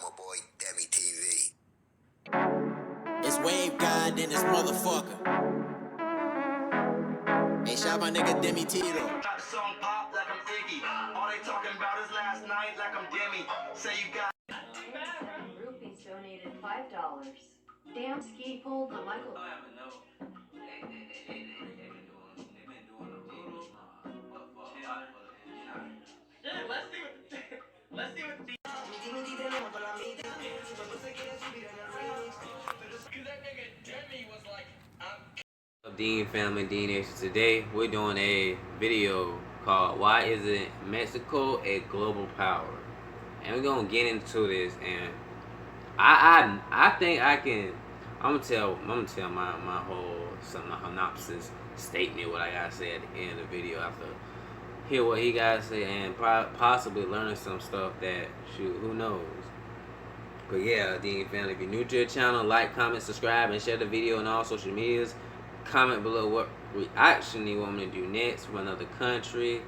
my boy DEMEGODTV. It's Wave God in this motherfucker. Hey, shout my nigga Demi Tito. Got song pop like I'm Iggy. All they talking about is last night like I'm Demi. Say you got. Groupies donated $5. Damn ski pulled the Michael. Let's see what the Dean family, Dean Nation. Today we're doing a video called "Why Isn't Mexico a Global Power?" And we're gonna get into this. And I think I can. I'm gonna tell my whole synopsis statement, what I gotta say at the end of the video after hear what he gotta say and possibly learn some stuff that who knows. But yeah, Dean family, if you're new to the channel, like, comment, subscribe, and share the video on all social medias. Comment below what reaction you want me to do next from another country.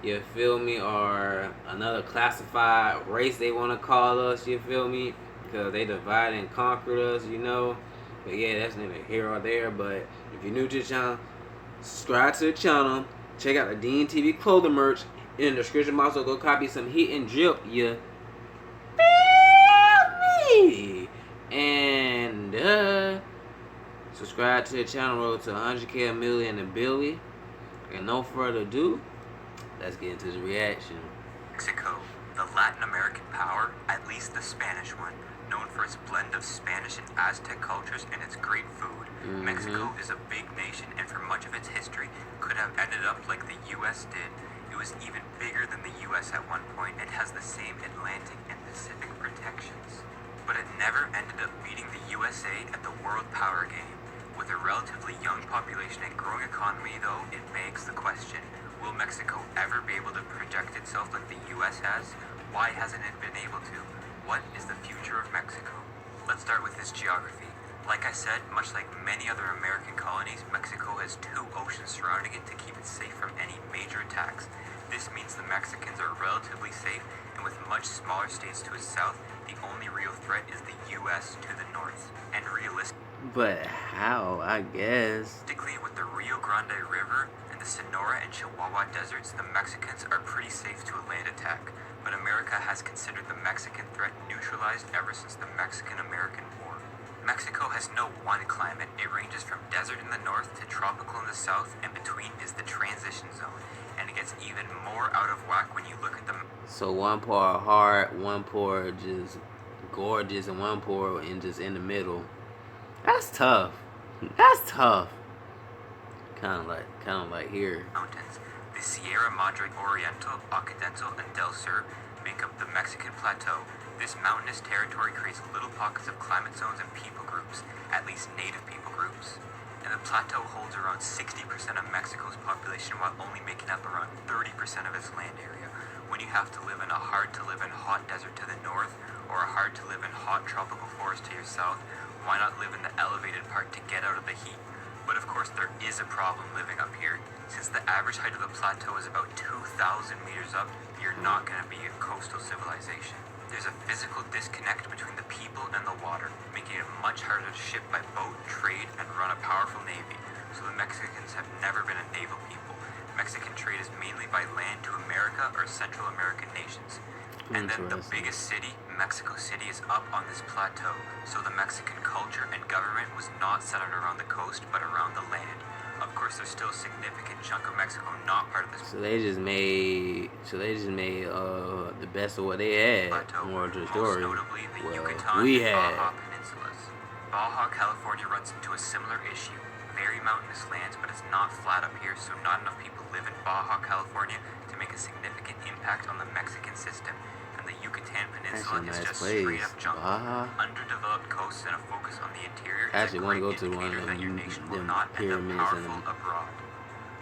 You feel me? Or another classified race they want to call us, you feel me? Because they divided and conquered us, you know. But yeah, that's neither here or there. But if you're new to the channel, subscribe to the channel. Check out the Dean TV clothing merch in the description box. So go copy some heat and drip, you feel me? And subscribe to the channel, road to 100K, a million, and Billy. And no further ado, let's get into the reaction. Mexico, the Latin American power, at least the Spanish one, known for its blend of Spanish and Aztec cultures and its great food. Mexico is a big nation, and for much of its history could have ended up like the U.S. did. It was even bigger than the U.S. at one point. It has the same Atlantic and Pacific protections. But it never ended up beating the USA at the World Power Game. With a relatively young population and growing economy, though, it begs the question, will Mexico ever be able to project itself like the US has? Why hasn't it been able to? What is the future of Mexico? Let's start with its geography. Like I said, much like many other American colonies, Mexico has two oceans surrounding it to keep it safe from any major attacks. This means the Mexicans are relatively safe, and with much smaller states to its south, the only real threat is the US to the north. And But how, I guess. realistically, with the Rio Grande River and the Sonora and Chihuahua deserts, the Mexicans are pretty safe to a land attack. But America has considered the Mexican threat neutralized ever since the Mexican-American War. Mexico has no one climate. It ranges from desert in the north to tropical in the south, and between is the transition zone. And it gets even more out of whack when you look at the... So one part hard, one part just gorgeous, and one part just in the middle. That's tough. That's tough. Kind of like here. Mountains. The Sierra Madre Oriental, Occidental, and Del Sur make up the Mexican Plateau. This mountainous territory creates little pockets of climate zones and people groups, at least native people groups. And the plateau holds around 60% of Mexico's population while only making up around 30% of its land area. When you have to live in a hard-to-live-in hot desert to the north, or a hard-to-live-in hot tropical forest to your south, why not live in the elevated part to get out of the heat? But of course there is a problem living up here. Since the average height of the plateau is about 2,000 meters up, you're not going to be a coastal civilization. There's a physical disconnect between the people and the water, making it much harder to ship by boat, trade, and run a powerful navy. So the Mexicans have never been a naval people. Mexican trade is mainly by land to America or Central American nations. And then the biggest city, Mexico City, is up on this plateau, so the Mexican culture and government was not centered around the coast, but around the land. Of course, there's still a significant chunk of Mexico not part of this. So they just made the best of what they had. Plateau, More to the most story. notably the Well, Yucatan we and had. Baja peninsulas. Baja California runs into a similar issue. Very mountainous lands, but it's not flat up here, so not enough people live in Baja California to make a significant impact on the Mexican system. And the Yucatan Peninsula is just straight up jungle. Underdeveloped coasts and a focus on the interior is a great indicator that your nation will not end up powerful abroad.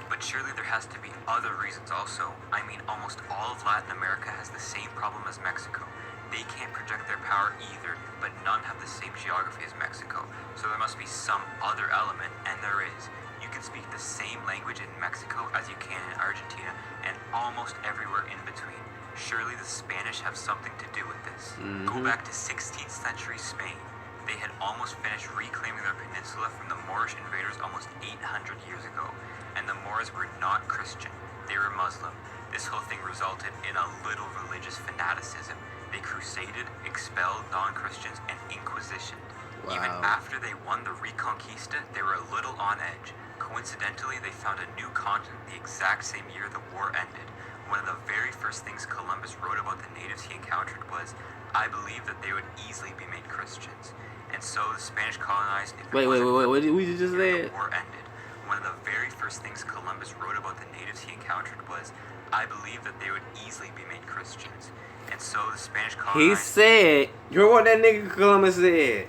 But surely there has to be other reasons also. I mean, almost all of Latin America has the same problem as Mexico. They can't project their power either, but none have the same geography as Mexico. So there must be some other element, and there is. You can speak the same language in Mexico as you can in Argentina, and almost everywhere in between. Surely the Spanish have something to do with this. Go back to 16th century Spain. They had almost finished reclaiming their peninsula from the Moorish invaders almost 800 years ago, and the Moors were not Christian, they were Muslim. This whole thing resulted in a little religious fanaticism. They crusaded, expelled non-Christians, and inquisitioned. Wow. Even after they won the Reconquista, they were a little on edge. Coincidentally, they found a new continent the exact same year the war ended. One of the very first things Columbus wrote about the natives he encountered was, "I believe that they would easily be made Christians." And so the Spanish colonized... Wait, what did we just say? The war ended. One of the very first things Columbus wrote about the natives he encountered was, "I believe that they would easily be made Christians." And so the Spanish colonized... He said, you heard what that nigga Columbus said?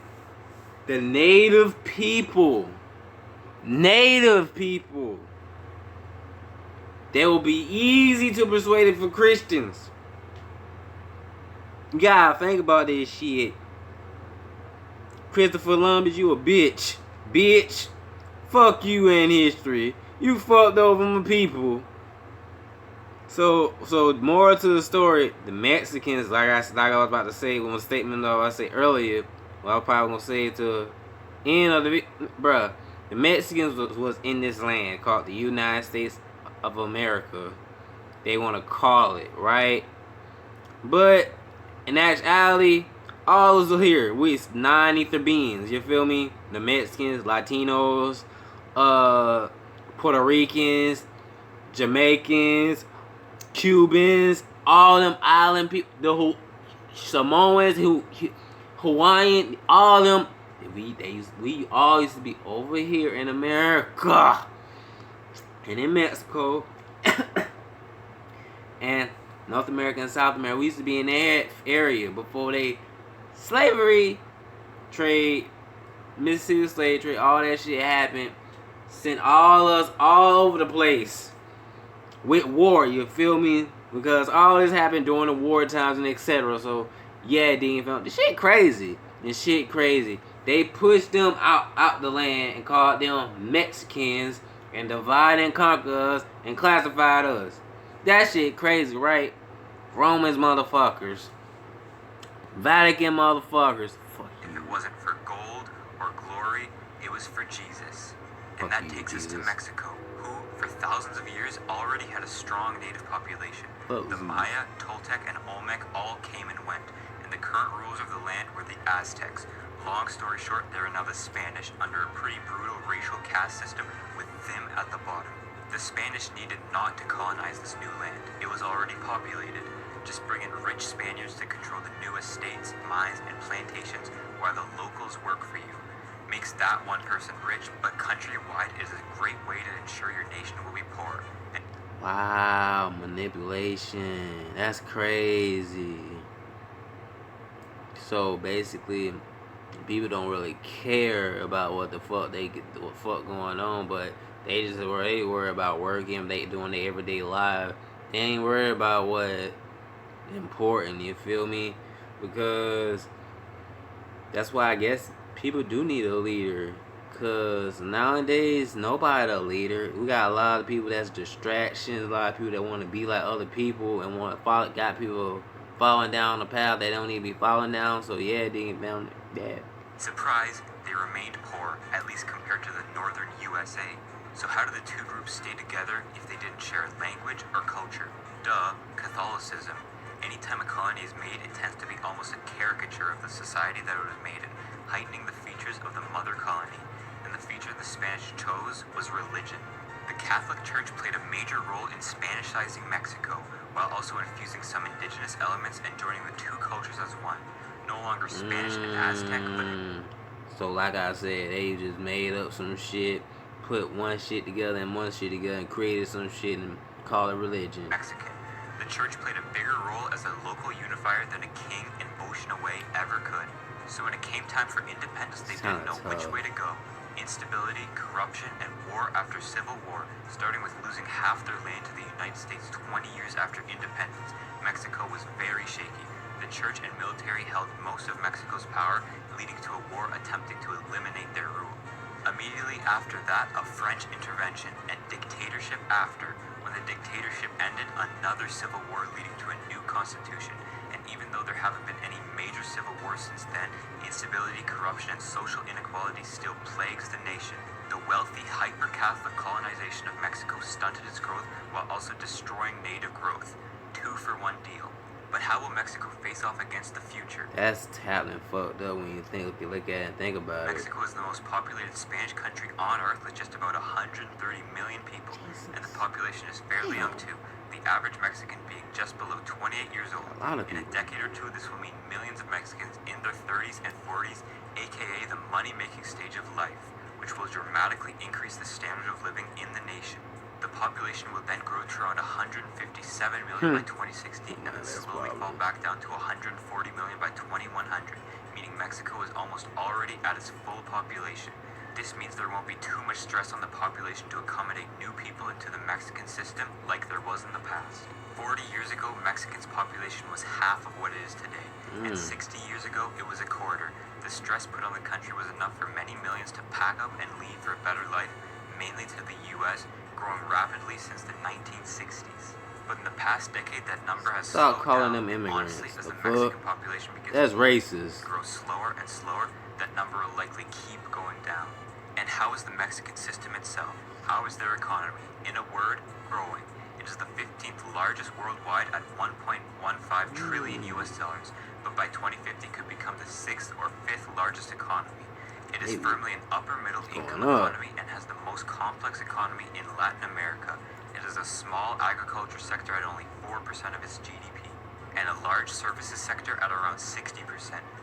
The native people. Native people. They will be easy to persuade for Christians. You gotta think about this shit. Christopher Columbus, you a bitch. Bitch. Fuck you in history. You fucked over my people. So moral to the story, the Mexicans, like I was about to say, one statement I said earlier, well, I was probably gonna say it to the end of the bruh. The Mexicans was in this land called the United States of America. They want to call it, right? But in actuality, all of us are here. We 9 ether beings. You feel me? The Mexicans, Latinos, Puerto Ricans, Jamaicans, Cubans, all them island people, the Samoans, Hawaiian, all them. We all used to be over here in America and in Mexico and North America and South America. We used to be in that area before they slavery trade, Mississippi slave trade, all that shit happened. Sent all us all over the place with war. You feel me? Because all this happened during the war times and etc. So yeah, Dean found this shit crazy. This shit crazy. They pushed them out the land and called them Mexicans and divided and conquered us and classified us. That shit crazy, right? Romans motherfuckers. Vatican motherfuckers. Fuck If you. it wasn't for gold or glory, it was for Jesus. And Fuck that you, takes us to Jesus. Mexico, who, for thousands of years, already had a strong native population. Fuck The you. Maya, Toltec, and Olmec all came and went, and the current rulers of the land were the Aztecs. Long story short, they are now the Spanish, under a pretty brutal racial caste system with them at the bottom. The Spanish needed not to colonize this new land. It was already populated. Just bring in rich Spaniards to control the new estates, mines, and plantations while the locals work for you. Makes that one person rich, but countrywide is a great way to ensure your nation will be poor. And Wow, manipulation. That's crazy. So basically, people don't really care about what the fuck going on, but they just worry about working, they doing their everyday life. They ain't worried about what important, you feel me? Because that's why I guess people do need a leader. Cause nowadays nobody a leader. We got a lot of people that's distractions, a lot of people that want to be like other people and got people falling down the path they don't need to be falling down. So yeah, they found that. surprise, they remained poor, at least compared to the northern USA. So how do the two groups stay together if they didn't share language or culture? Duh, Catholicism. Anytime a colony is made, it tends to be almost a caricature of the society that it was made in, heightening the features of the mother colony. And the feature the Spanish chose was religion. The Catholic Church played a major role in Spanishizing Mexico, while also infusing some indigenous elements and joining the two cultures as one. No longer Spanish and Aztec, but So like I said, they just made up some shit, put one shit together and created some shit and call it religion. Mexican. The church played a bigger role as a local unifier than a king and ocean away ever could. So when it came time for independence, they didn't know which way to go. Instability, corruption, and war after civil war, starting with losing half their land to the United States 20 years after independence. Mexico was very shaky. The church and military held most of Mexico's power, leading to a war attempting to eliminate their rule. Immediately after that, a French intervention and dictatorship after, when When the dictatorship ended, another civil war leading to a new constitution. And even though there haven't been any major civil wars since then, instability, corruption, and social inequality still plagues the nation. The wealthy, hyper-Catholic colonization of Mexico stunted its growth while also destroying native growth. 2-for-1 deal. But how will Mexico face off against the future? That's talent fucked up when you look at it and think about it. Mexico is the most populated Spanish country on Earth with just about 130 million people, and the population is fairly young too. The average Mexican being just below 28 years old. A lot of In a people. decade or two, this will mean millions of Mexicans in their 30s and 40s, aka the money-making stage of life, which will dramatically increase the standard of living in the nation. The population will then grow to around 157 million by 2016 and then slowly fall back down to 140 million by 2100, meaning Mexico is almost already at its full population. This means there won't be too much stress on the population to accommodate new people into the Mexican system like there was in the past. 40 years ago, Mexico's population was half of what it is today, and 60 years ago, it was a quarter. The stress put on the country was enough for many millions to pack up and leave for a better life, mainly to the US, growing rapidly since the 1960s. But in the past decade, that number has Stop slowed calling down. them immigrants. Honestly, as The the Mexican fuck? population begins That's to racist. grow slower and slower, that number will likely keep going down. And how is the Mexican system itself? How is their economy? In a word, growing. It is the 15th largest worldwide at 1.15 trillion US dollars, but by 2050 could become the 6th or 5th largest economy. It is firmly an upper middle income economy and has the most complex economy in Latin America. It is a small agriculture sector at only 4% of its GDP, and a large services sector at around 60%.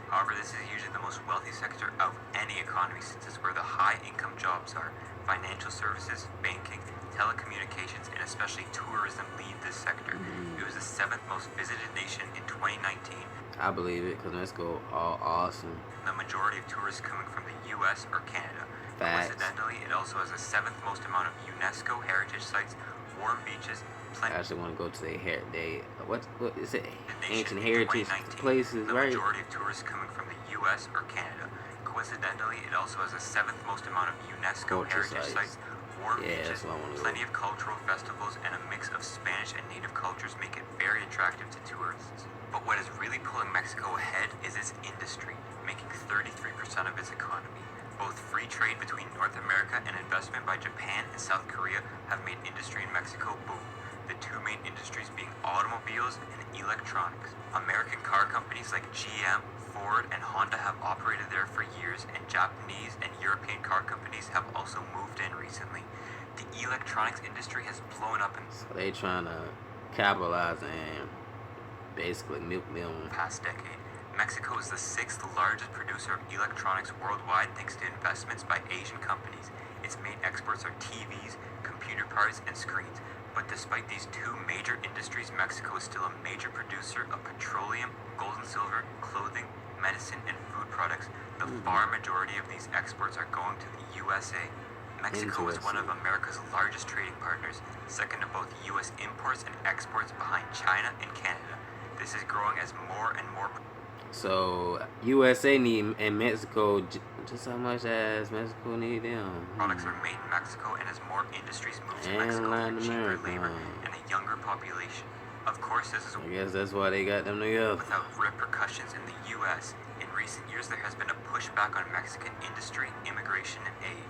However, this is usually the most wealthy sector of any economy since it's where the high income jobs are. Financial services, banking, telecommunications, and especially tourism lead this sector. It was the 7th most visited nation in 2019. I believe it, because Mexico all awesome. The majority of tourists coming from the US or Canada. Facts. Coincidentally, it also has the 7th most amount of UNESCO heritage sites, warm beaches, I actually want to go to what is it? nation Ancient in heritage 2019. places, The right? majority of tourists coming from the US or Canada. Coincidentally, it also has the 7th most amount of UNESCO Culture heritage sites. sites, warm Yeah, beaches, that's what I wanna go. plenty of cultural festivals, and a mix of Spanish and native cultures make it very attractive to tourists. But what is really pulling Mexico ahead is its industry, making 33% of its economy. Both free trade between North America and investment by Japan and South Korea have made industry in Mexico boom. The two main industries being automobiles and electronics. American car companies like GM, Ford, and Honda have operated there for years, and Japanese and European car companies have also moved in recently. The electronics industry has blown up in So they trying to capitalize and basically milk them. the past decade. Mexico is the 6th largest producer of electronics worldwide thanks to investments by Asian companies. Its main exports are TVs, computer parts, and screens. But despite these two major industries, Mexico is still a major producer of petroleum, gold and silver, clothing, medicine, and food products. The far majority of these exports are going to the USA. Mexico is one of America's largest trading partners, second to both US imports and exports behind China and Canada. This is growing as more and more So USA need and Mexico just how much as Mexico need them. products are made in Mexico, and as more industries move to And Mexico Latin for cheaper America, labor and a younger population. Of course, this is I guess that's why they got them together. without repercussions in the US. In recent years, there has been a pushback on Mexican industry, immigration, and aid.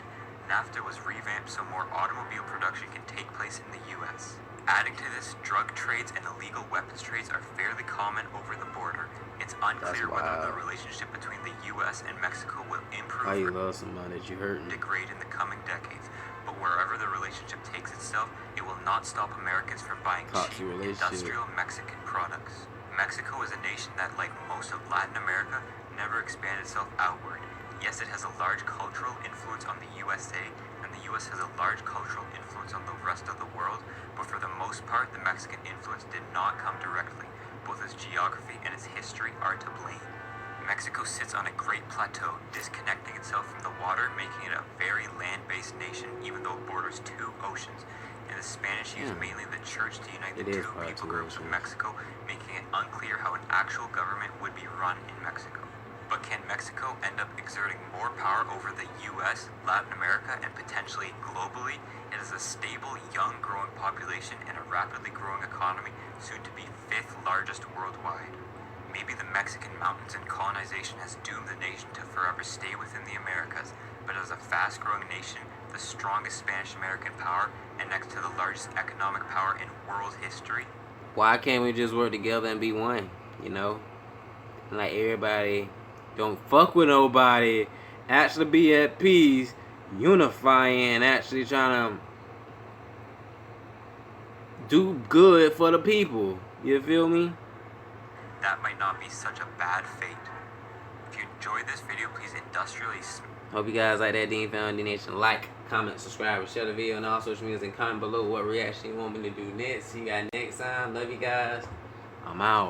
NAFTA was revamped so more automobile production can take place in the US. Adding to this, drug trades and illegal weapons trades are fairly common over the border. It's unclear whether the relationship between the US and Mexico will improve Why you or love somebody that you hurting? degrade in the coming decades. But wherever the relationship takes itself, it will not stop Americans from buying Toxic cheap relationship. industrial Mexican products. Mexico is a nation that, like most of Latin America, never expanded itself outward. Yes, it has a large cultural influence on the USA, and the US has a large cultural influence on the rest of the world, but for the most part, the Mexican influence did not come directly. Both its geography and its history are to blame. Mexico sits on a great plateau, disconnecting itself from the water, making it a very land-based nation, even though it borders two oceans. And the Spanish use mainly the church to unite the It is two part people two groups of oceans. Mexico, making it unclear how an actual government would be run in Mexico. But can Mexico end up exerting more power over the US, Latin America, and potentially globally? It has a stable, young, growing population and a rapidly growing economy, soon to be 5th largest worldwide. Maybe the Mexican mountains and colonization has doomed the nation to forever stay within the Americas, but as a fast-growing nation, the strongest Spanish-American power, and next to the largest economic power in world history. Why can't we just work together and be one, you know? Like everybody don't fuck with nobody, actually be at peace, unifying, actually trying to do good for the people. You feel me? That might not be such a bad fate. If you enjoyed this video, please industrially Hope you guys like that Dean Family Nation. Like, comment, subscribe, and share the video on all social medias, and comment below what reaction you want me to do next. See you guys next time. Love you guys. I'm out.